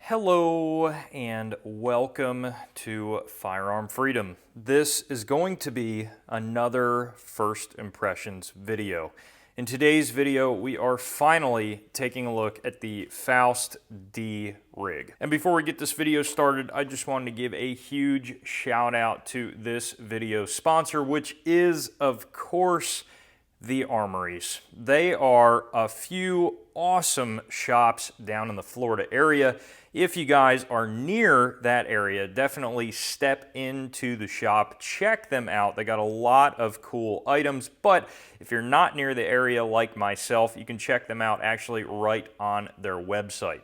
Hello and welcome to Firearm Freedom. This is going to be another first impressions video. In today's video, we are finally taking a look at the Faust D rig. And before we get this video started, I just wanted to give a huge shout out to this video sponsor, which is, of course, the Armories. They are a few awesome shops down in the Florida area. If you guys are near that area, definitely step into the shop, check them out. They got a lot of cool items, but if you're not near the area like myself, you can check them out actually right on their website.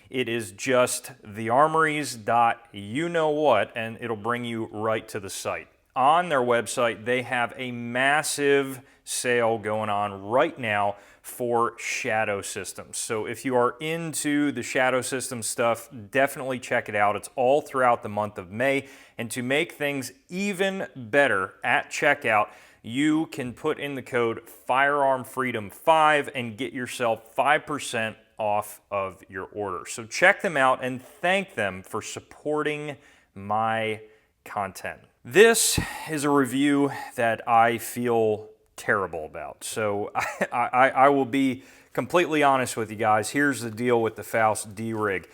It is just thearmories.you-know-what, and it'll bring you right to the site. On their website, they have a massive sale going on right now for shadow systems. So if you are into the shadow system stuff, definitely check it out. It's all throughout the month of May. And to make things even better at checkout, you can put in the code FIREARMFREEDOM5 and get yourself 5% off of your order. So check them out and thank them for supporting my content. This is a review that I feel terrible about. So I will be completely honest with you guys. Here's the deal with the Faust D rig.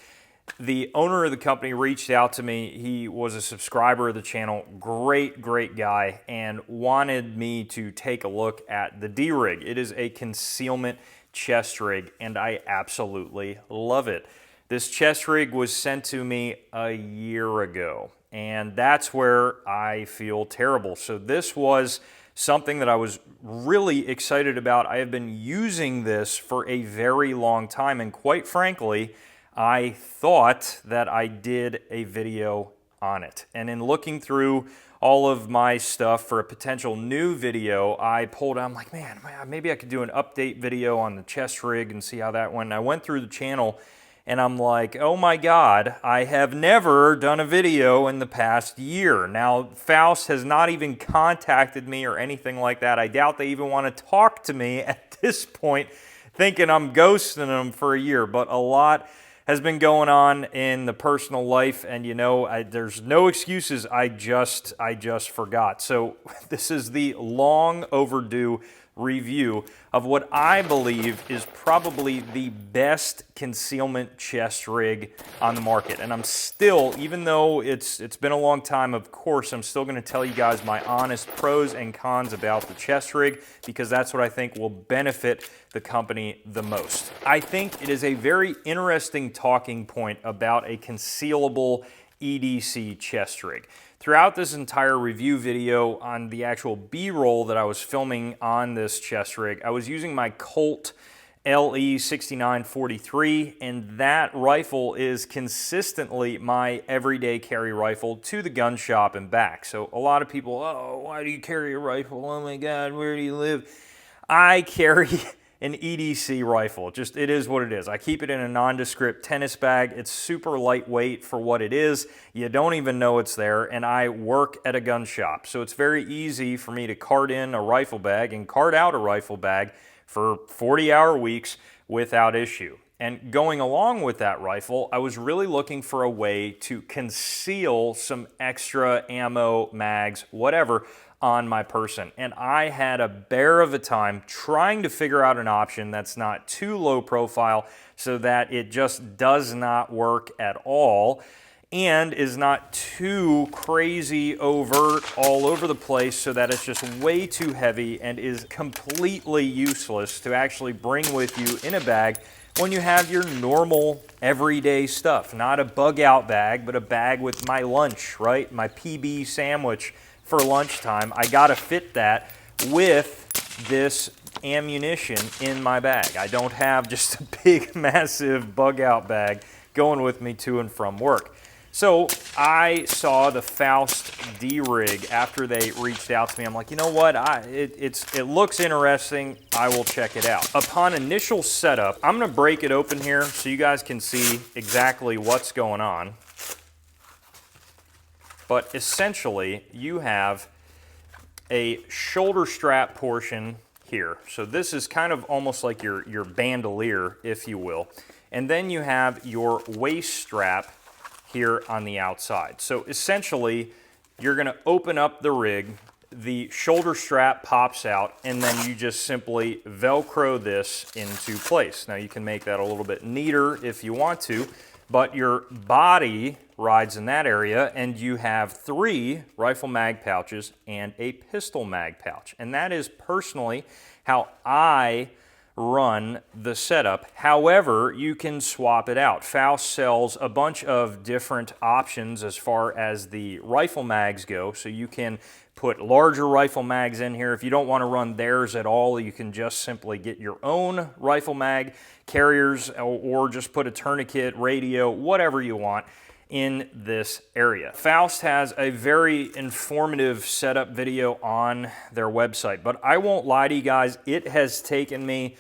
The owner of the company reached out to me. He was a subscriber of the channel, great guy, and wanted me to take a look at the D rig. It is a concealment chest rig, and I absolutely love it. This chest rig was sent to me a year ago, and that's where I feel terrible. So this was something that I was really excited about. I have been using this for a very long time, and quite frankly, I thought that I did a video on it. And in looking through all of my stuff for a potential new video, I pulled out, I'm like, man, maybe I could do an update video on the chest rig and see how that went. And I went through the channel and I'm like, oh my God, I have never done a video in the past year. Now, Faust has not even contacted me or anything like that. I doubt they even want to talk to me at this point, thinking I'm ghosting them for a year. But a lot has been going on in the personal life, and you know, there's no excuses. I just forgot. So this is the long overdue review of what I believe is probably the best concealment chest rig on the market. And I'm still, even though it's been a long time, of course, I'm still going to tell you guys my honest pros and cons about the chest rig, because that's what I think will benefit the company the most. I think it is a very interesting talking point about a concealable EDC chest rig. Throughout this entire review video on the actual B-roll that I was filming on this chest rig, I was using my Colt LE6943, and that rifle is consistently my everyday carry rifle to the gun shop and back. So a lot of people, oh, why do you carry a rifle? Oh my God, where do you live? I carry an EDC rifle. Just, it is what it is. I keep it in a nondescript tennis bag. It's super lightweight for what it is. You don't even know it's there, and I work at a gun shop. So it's very easy for me to cart in a rifle bag and cart out a rifle bag for 40-hour weeks without issue. And going along with that rifle, I was really looking for a way to conceal some extra ammo, mags, whatever, on my person. And I had a bear of a time trying to figure out an option that's not too low profile so that it just does not work at all and is not too crazy overt all over the place so that it's just way too heavy and is completely useless to actually bring with you in a bag when you have your normal everyday stuff. Not a bug out bag, but a bag with my lunch, right? My PB sandwich for lunchtime. I gotta fit that with this ammunition in my bag. I don't have just a big, massive bug out bag going with me to and from work. So I saw the Faust D rig after they reached out to me. I'm like, you know what? It looks interesting. I will check it out. Upon initial setup, I'm gonna break it open here so you guys can see exactly what's going on. But essentially, you have a shoulder strap portion here. So this is kind of almost like your bandolier, if you will. And then you have your waist strap here on the outside. So essentially, you're gonna open up the rig, the shoulder strap pops out, and then you just simply Velcro this into place. Now you can make that a little bit neater if you want to, but your body rides in that area, and you have 3 rifle mag pouches and a pistol mag pouch. And that is personally how I run the setup. However, you can swap it out. Faust sells a bunch of different options as far as the rifle mags go, so you can put larger rifle mags in here. If you don't want to run theirs at all, you can just simply get your own rifle mag carriers, or just put a tourniquet, radio, whatever you want in this area. Faust has a very informative setup video on their website, but I won't lie to you guys, it has taken me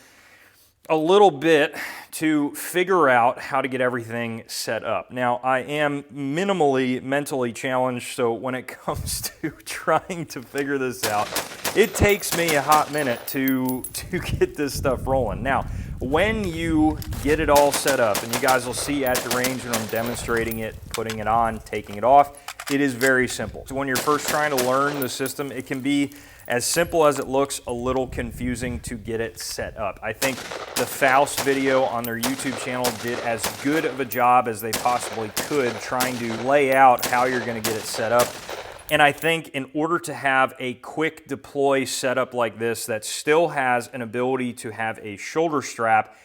a little bit to figure out how to get everything set up. Now, I am minimally mentally challenged, so when it comes to trying to figure this out, it takes me a hot minute to get this stuff rolling. Now, when you get it all set up, and you guys will see at the range when I'm demonstrating it, putting it on, taking it off, it is very simple. So when you're first trying to learn the system, it can be as simple as it looks, a little confusing to get it set up. I think the Faust video on their YouTube channel did as good of a job as they possibly could trying to lay out how you're going to get it set up. And I think in order to have a quick deploy setup like this that still has an ability to have a shoulder strap,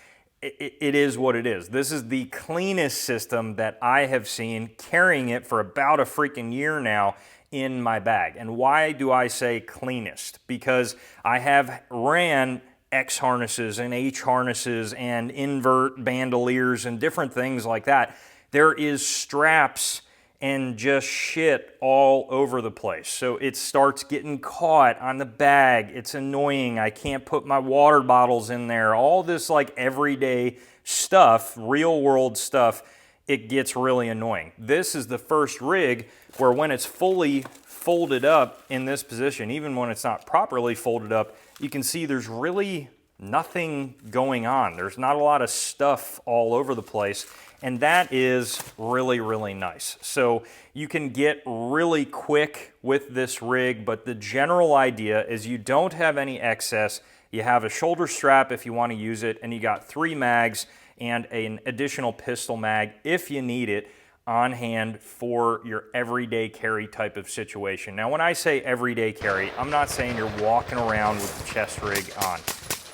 it is what it is. This is the cleanest system that I have seen, carrying it for about a freaking year now in my bag. And why do I say cleanest? Because I have ran X harnesses and H harnesses and invert bandoliers and different things like that. There is straps and just shit all over the place. So it starts getting caught on the bag. It's annoying. I can't put my water bottles in there. All this like everyday stuff, real world stuff, it gets really annoying. This is the first rig where when it's fully folded up in this position, even when it's not properly folded up, you can see there's really nothing going on. There's not a lot of stuff all over the place, and that is really, really nice. So you can get really quick with this rig, but the general idea is you don't have any excess. You have a shoulder strap if you want to use it, and you got 3 mags and an additional pistol mag if you need it on hand for your everyday carry type of situation. Now, when I say everyday carry, I'm not saying you're walking around with the chest rig on.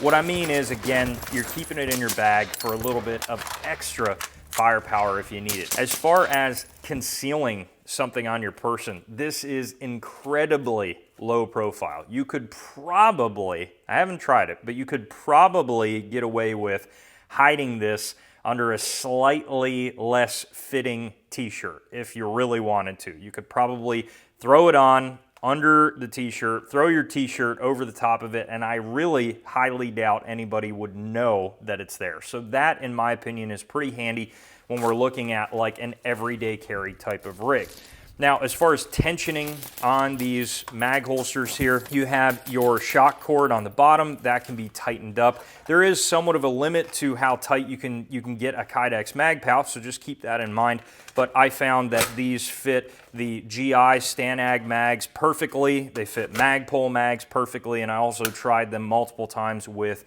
What I mean is, again, you're keeping it in your bag for a little bit of extra firepower if you need it. As far as concealing something on your person, this is incredibly low profile. You could probably, I haven't tried it, but you could probably get away with hiding this under a slightly less fitting t-shirt if you really wanted to. You could probably throw it on under the t-shirt, throw your t-shirt over the top of it, and I really highly doubt anybody would know that it's there. So that, in my opinion, is pretty handy when we're looking at like an everyday carry type of rig. Now, as far as tensioning on these mag holsters here, you have your shock cord on the bottom that can be tightened up. There is somewhat of a limit to how tight you can get a Kydex mag pouch, so just keep that in mind. But I found that these fit the GI Stanag mags perfectly. They fit Magpul mags perfectly, and I also tried them multiple times with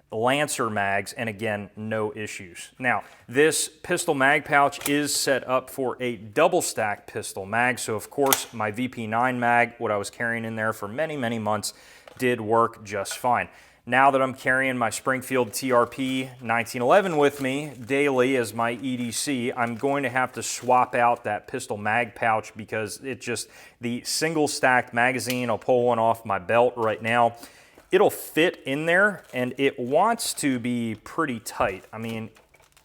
Lancer mags, and again, no issues. Now, this pistol mag pouch is set up for a double stack pistol mag, so of course my VP9 mag, what I was carrying in there for many, many months, did work just fine. Now that I'm carrying my Springfield TRP 1911 with me daily as my EDC, I'm going to have to swap out that pistol mag pouch because it just, the single stacked magazine, I'll pull one off my belt right now, it'll fit in there, and it wants to be pretty tight. I mean,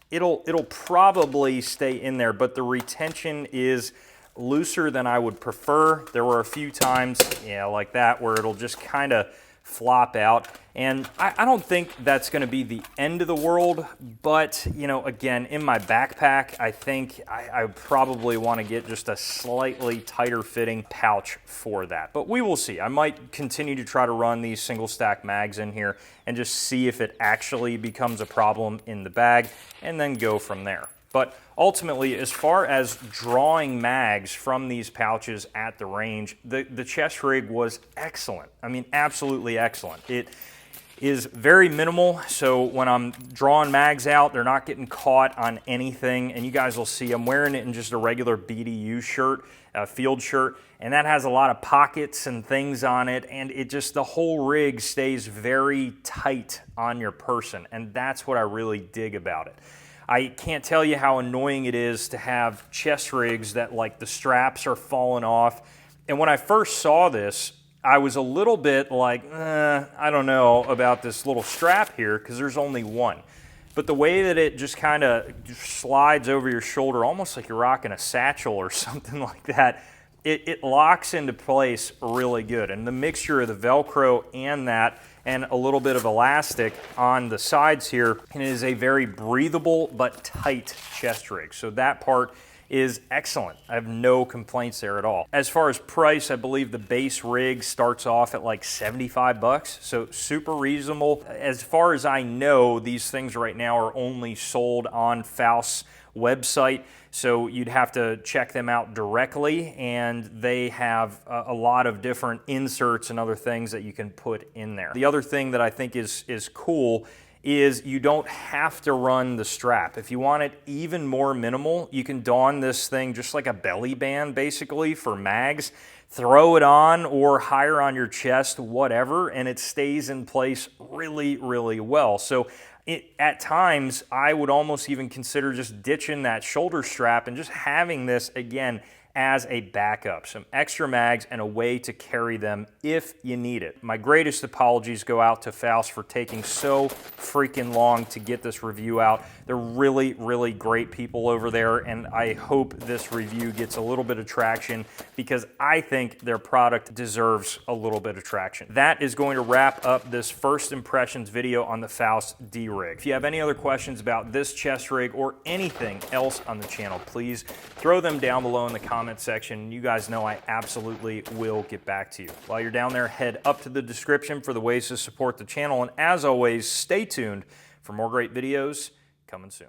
it'll probably stay in there, but the retention is looser than I would prefer. There were a few times, yeah, like that, where it'll just kind of flop out. And I don't think that's going to be the end of the world, but, you know, again, in my backpack, I think I probably want to get just a slightly tighter fitting pouch for that. But we will see. I might continue to try to run these single stack mags in here and just see if it actually becomes a problem in the bag, and then go from there. But ultimately, as far as drawing mags from these pouches at the range, the chest rig was excellent. I mean, absolutely excellent. It is very minimal, so when I'm drawing mags out, they're not getting caught on anything. And you guys will see I'm wearing it in just a regular BDU shirt, field shirt, and that has a lot of pockets and things on it, and it just, the whole rig stays very tight on your person, and that's what I really dig about it. I can't tell you how annoying it is to have chest rigs that, like, the straps are falling off. And when I first saw this, I was a little bit like, I don't know about this little strap here, because there's only one. But the way that it just kind of slides over your shoulder, almost like you're rocking a satchel or something like that, it locks into place really good. And the mixture of the Velcro and that, and a little bit of elastic on the sides here, and it is a very breathable but tight chest rig. So that part is excellent. I have no complaints there at all. As far as price, I believe the base rig starts off at like 75 bucks, so super reasonable. As far as I know, these things right now are only sold on Faust's website, so you'd have to check them out directly, and they have a lot of different inserts and other things that you can put in there. The other thing that I think is cool is you don't have to run the strap. If you want it even more minimal, you can don this thing just like a belly band basically for mags, throw it on or hire on your chest, whatever, and it stays in place really, really well. So at times, I would almost even consider just ditching that shoulder strap and just having this, again, as a backup. Some extra mags and a way to carry them if you need it. My greatest apologies go out to Faust for taking so freaking long to get this review out. They're really, really great people over there, and I hope this review gets a little bit of traction, because I think their product deserves a little bit of traction. That is going to wrap up this first impressions video on the Faust D-Rig. If you have any other questions about this chest rig or anything else on the channel, please throw them down below in the comment section. You guys know I absolutely will get back to you. While you're down there, head up to the description for the ways to support the channel, and as always, stay tuned for more great videos coming soon.